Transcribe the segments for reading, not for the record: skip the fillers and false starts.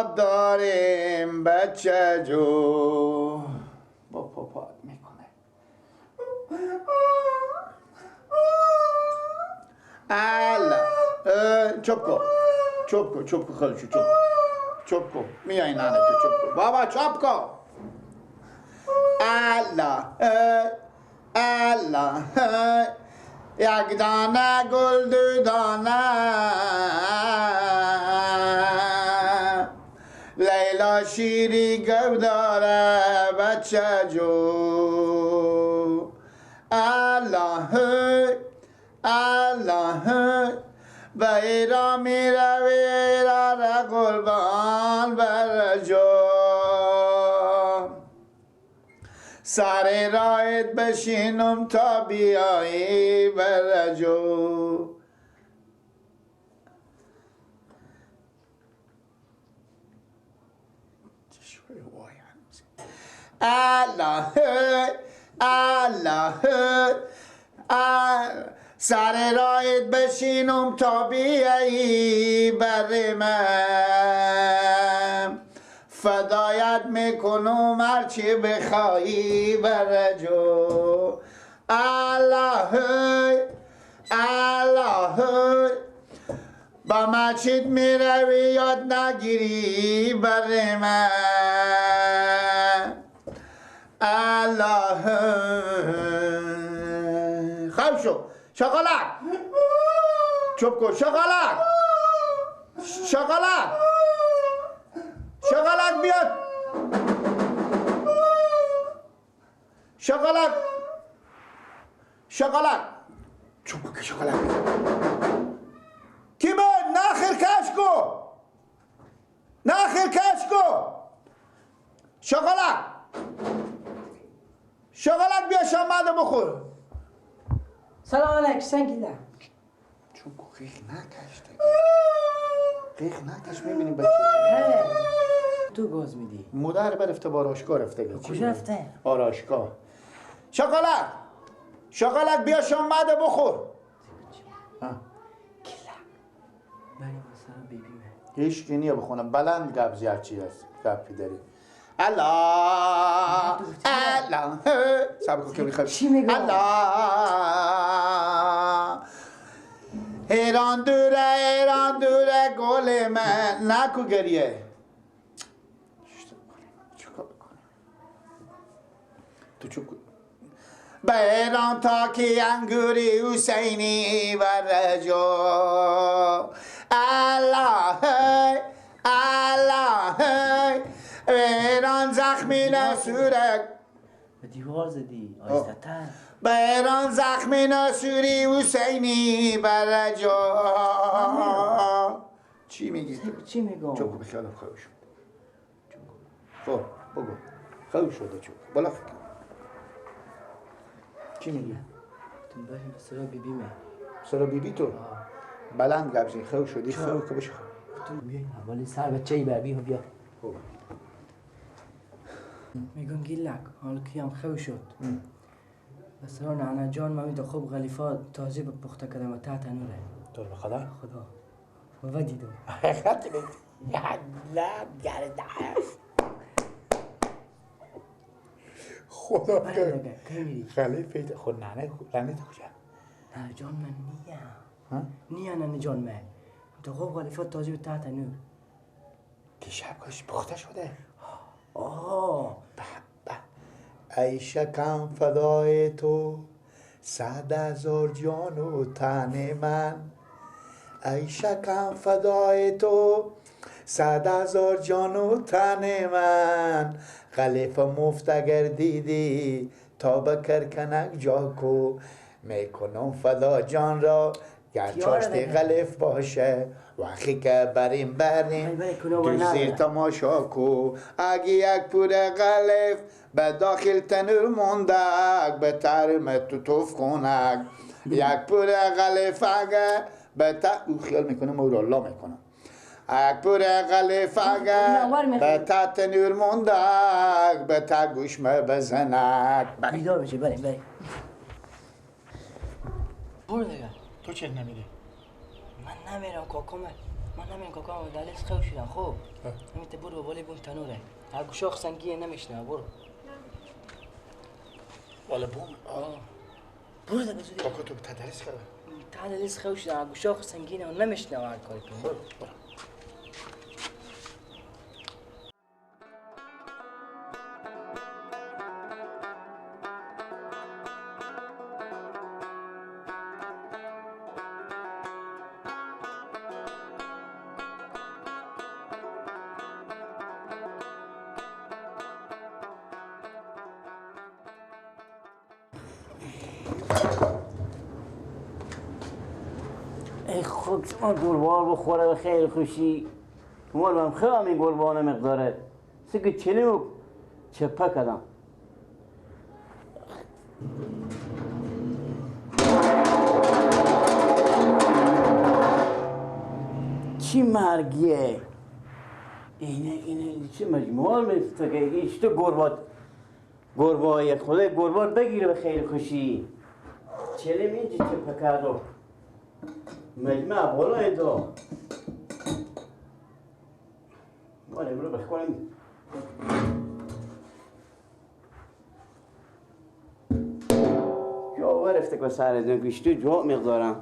خواب داریم بچه جو. با پاپات میکنه. الا چپ کن خلشو چپ کن میای نانه تو چپ کن بابا چپ کن. الا یک دانه گل دو دانه لیلا شیری گو داره بچه جو. الله به ایران می روی ایران قربان بر جو. سر راهت بشینم تا بیایی بر جو. الله سر راهت بشینم تا بیایی بر من فدایت میکنم هرچی بخوایی بر جو. الله با مسجد میروی یاد نگیری بر من. الله خواب شو شاقالک چوب کن شاقالک بیاد شاقالک چوب کن شاقالک کی بود ناخر کش کو شاقالک بیا شامده بخور. سلام علیکم سنگیده چون قیق نکش میبینیم بچه تو گاز میدی مادر برفته با آراشگاه رفته کجا رفته؟ آراشگاه. شاقالک بیا شامده بخور. بریم مثلا ببینیم هیچ که نیه بخونم بلند گپ زیاد چی هست گپی داری. الله صبر کن که میخوای چی میگم؟ الله ایران دوره گل من نکو گریه. چیکار بکنم تو چوب کن به ایران تا که انگوری حسینی و رجا. الله ایران زخمی نسورک به دیوار زدی آیسته تر به ایران زخمی نسوری حسینی بر جا. چی میگی تو؟ چی میگم؟ چوب بخیالم خواب شد. خب بگو خواب شده چوب بالا فکر چی میگی؟ تو بریم به سرا بیبیمه سرا بیبی تو؟ بلند گبزین خواب شدی خواب که بشه خواب تو بیاین حوالی سر بچه ای بر بیا خوب میگم گیلک حالا که هم خو شد بس رو نعنه جان ما میده خوب غلیفا تازه به پخته کردم و تحت نوره تو رو خدا و دیدم حقیقت نیست یلا گرده خدا که میری خلیفه خود ننه تو کجا؟ نه جان من نیا ننه جان من تو خوب غلیفا تازه به تحت نور که شب کاش پخته شده. به ای شکم فدای تو 100,000 جان و تن من. ای شکم فدای تو 100,000 جان و تن من. غلیف مفت اگر دیدی تا به کرکنک جا کو. میکنم فدا جان را گرچاشتی غلیف باشه وقتی که بریم تو زیر تماشا کو. اگه یک پور غلیف به داخل تنور موندک به ترم تو توف خونک. یک پور غلیف اگه به او خیال میکنم او را الله میکنم. یک پور غلیف اگه به تنور موندک به تا گوش بزنک. بیدار بشه بریم برو دیگه تو چه نمیری؟ من نمیرم کاکامه من همین کاکا دلیس خوب شدم خوب همین تو برو بالی بون تنوره هر گوشاخ سنگیه نمیشنه برو والا بوم برو در بزودی کاکا تو تدریس کرده دلیس خوب شدم هر گوشاخ سنگینه و نمیشنه هر کاری کنم برو ای خود شما گربان بخوره به خیلی خوشی مال من خیلی همین گربانه مقداره سکه چلو چپه کدم چی مرگیه اینه چی مجموعه میفته که ایش تو گربایت خدا گربان بگیره به خیلی خوشی چلم اینجا چپه کدم مجمع بالا ایدو ماله برو بخورم جا برفته که سر ازن کشتو جا مقدارم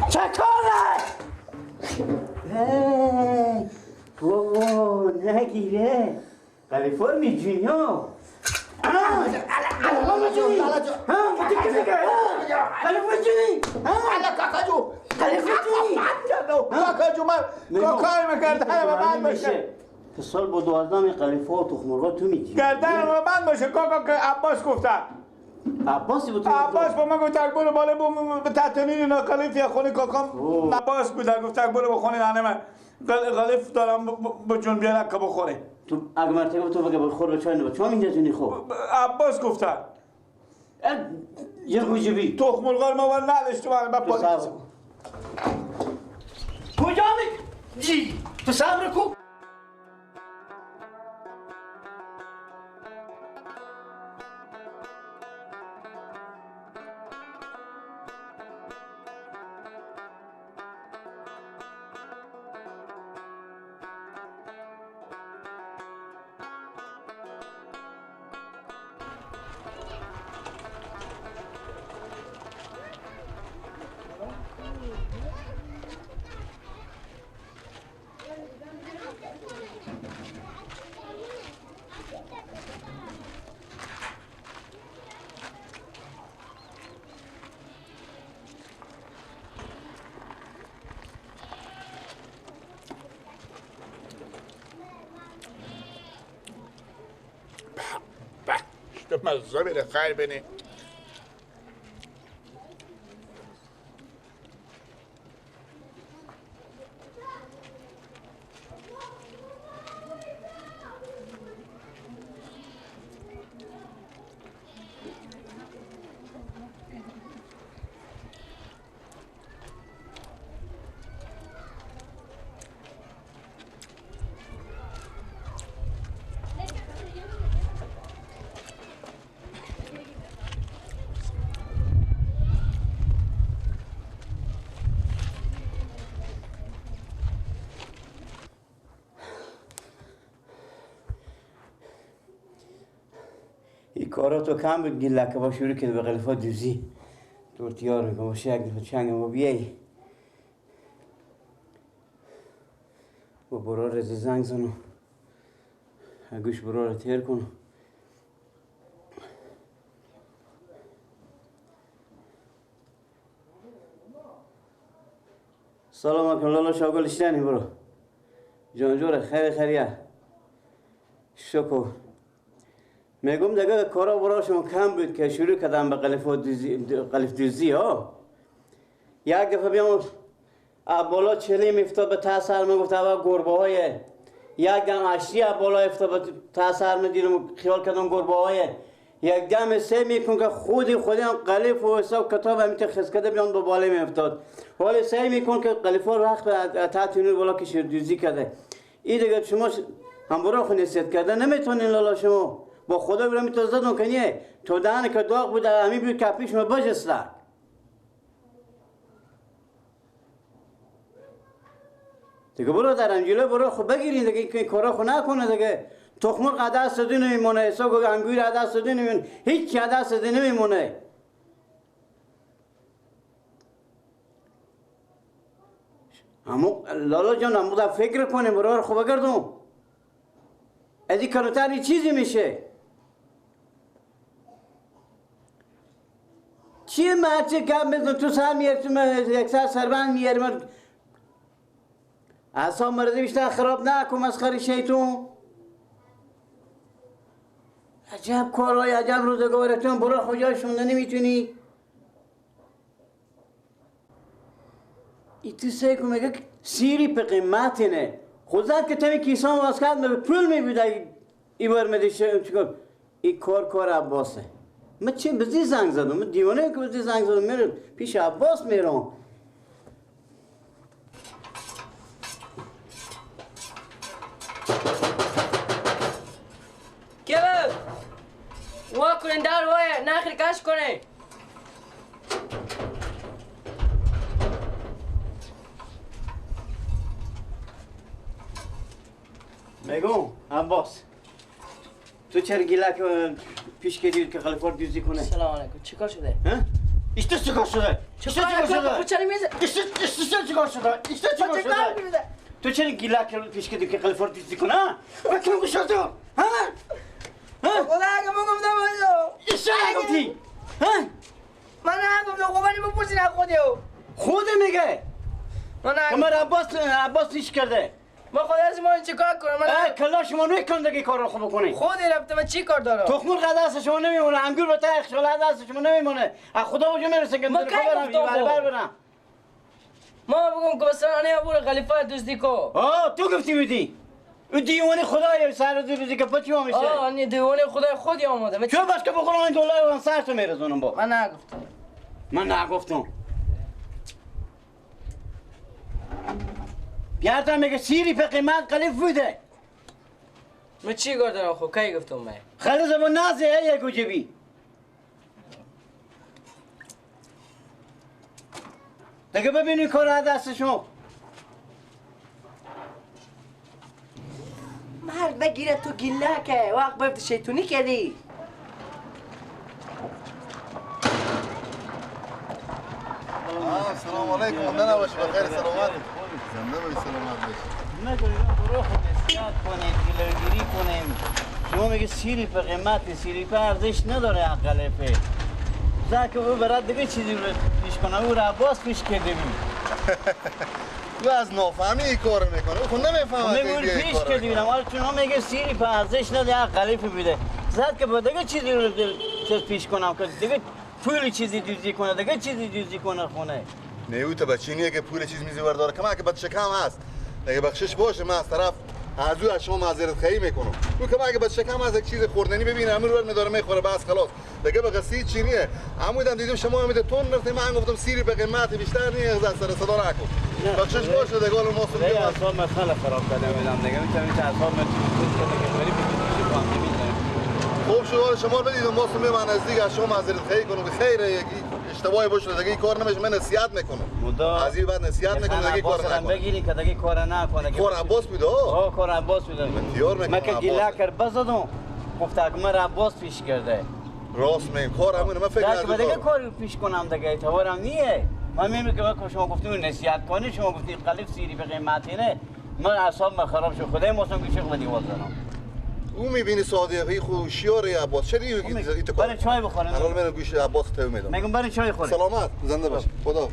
چکاره بابا نگیره قلیفورمی جونیا سال با 12 قلیفه و تخمرغا تو میگی گردن من باشه کاکا که عباس گفتم عباسی بود؟ عباس با من گفت تک برو بالا به تحتنین ناکالیف یا خونه کاکام عباس بود گفت تک برو به خونه نانه من غلیف دارم با جون بیان که بخوره. تو اگه مرتبه تو بگه بخور به چای نبا چما میدونی خب؟ عباس گفتن یه گوجبی تخم مرغ ما ور نداشت تو من با کجا می؟ تو صبر کو مزه بره خیر بینی کارا تو کم بود گیل لکه با شروع کرد به غلیفا دوزی دورتیار میگم باشه یک دفعه چنگ ما بیایی با برا رزی زنگ زنو گوش برا رو تیر کنو سلام علیکم لالا شاگل اشتنی برو جانجور خیریه شکر میگم دیگه کارا براشون کم بود که شروع کردم به قلیف دوزی ها یک دفعه بیام بالا چلی افتاد به ته سر من گفت اول گربه های یک دم اشری بالا افتاد به ته سر من دیدم خیال کردم گربه های یک دم سه میکن که خودی هم قلیف و حساب کتاب همیت خس کرده بیان به بالا می افتاد ولی سعی میکن که قلیف ها رخت به تحت نور بالا کشور دوزی کرده این دیگه شما هم برا خود نصیحت کرده نمیتونین لالا شما با خدا برای تو زدم کنیه تو دهنه که داغ بود همی بود کپیش ما بجسته دیگه برو درم جلو برو خب بگیرین دیگه این کارا خو نکنه دیگه تخمر قدر سدی نمیمونه حساب انگویر قدر سدی نمیمونه هیچ چی قدر سدی نمیمونه امو لالا جان امو دا فکر کنیم برو خب بگردم از این کلوتر چیزی میشه چیه مرچه کم بزن تو سر میاریم یک سر سربند میاریم اصلا مرده بیشتر خراب نکن مسخره شیطون عجب کارهای عجب روزگارتون برو خجای شونده نمیتونی ای تو سعی کن میگه سیری به قیمت نه خودت که تمی کیسان واز کرد به پول میبوده ای بار میده چکن ای کار عباسه من چه بزی زنگ زدم من دیوانه که بزی زنگ زدم میرم پیش عباس میرم که وا کنین در وایه نخیر کش کنه میگم عباس تو چرا گیلک پیش کردی که غلیفار دوزی کنه سلام علیکم چیکار شده ها ایشته چیکار شده چیکار شده چرا میزه ایشته چیکار شده ایشته چیکار شده تو چرا گیلک پیش کردی که غلیفار دوزی کنه و کی گوش شده ها خدا اگه من گفتم اینو ایشته نگفتی ها من نگفتم خوبانی بپرسین از خودیو خود میگه من عباس ایش کرده ما خود از ما چی کار کنم؟ من کلا شما نمی‌کنید دیگه کار رو خوب بکنید. خودی رفته من چی کار دارم؟ تخم مرغ دست شما نمیمونه، انگور به تای خیال دست شما نمیمونه. از خدا وجه میرسه که ما من کی خبرم گفتم بر برم. ما بگم گسترانه ابو خلیفه دزدی کو. آه تو گفتی بودی. او دیوانه خدای سر روزی که پچی ما میشه. آه نه دیوانه خدای خودی آمده. چرا بس که بخورم این دلار من سر تو میرسونم با. من نگفتم. من نگفتم. بیارتم میگه سیری به قیمت قلیف بوده. من چی کار دارم خب کی گفتم من؟ خیلی زبان نازه یک وجبی. دیگه ببینی کار از دستشون. مرد بگیره تو گله که وقت بفت شیطونی کردی. سلام علیکم مونده نباشی بخیر سلامت زنده باشی سلامت باشی نگوییم برو خود احتیاط کنیم گلرگیری کنیم شما میگه سیری به قیمت سیری به ارزش نداره قلیفه زاک او برات دیگه چیزی رو پیش کنه او را عباس پیش کردیم تو از نافهمی این کار میکنه او خود نمیفهمه میگه پیش کردیم حالا چون میگه سیری به ارزش نداره قلیفه بده زاک که دیگه چیزی رو پیش کنم که دیگه پول چیزی دوزی کنه دیگه چیزی دوزی کنه خونه نه او بچینیه که پول چیز میزی برداره کما که بچه کم هست اگه بخشش باشه من از طرف از او از شما معذرت خواهی میکنم او کما اگه بچه کم هست یک چیز خوردنی ببینه همین رو میداره میخوره بس خلاص دیگه به قصه چینیه عمودم دیدم شما میده تون نرفته من گفتم سیری به قیمت بیشتر نیست از سر صدا نکن بخشش باشه دیگه حالا ما دیگه اصلا مثلا خراب کرده میدم دیگه میتونم چه اصلا خوب شما بدید ما سومی من نزدیک از شما معذرت خواهی کنم به خیر اشتباهی باشه دیگه این کار نمیشه من نصیحت میکنم از این بعد نصیحت میکنم دیگه کار نکنم بگیری که دیگه کار نکنه کار عباس بود کار عباس بود من که گله کرد بزدم گفت اگه من عباس پیش کرده راست میگم کار همونه من فکر نکنم دیگه کاری پیش کنم دیگه توارم نیه من میگم که شما گفتید نصیحت کنی شما گفتید قلیف سیری به قیمتی نه من اعصابم خراب شد خدای موسم که شغل دیگه وزنم او میبینی صادقی خوشیار عباس چرا این تو برای چای بخورم الان من گوش عباس تو میدم میگم برای چای خورم سلامت زنده باش خدا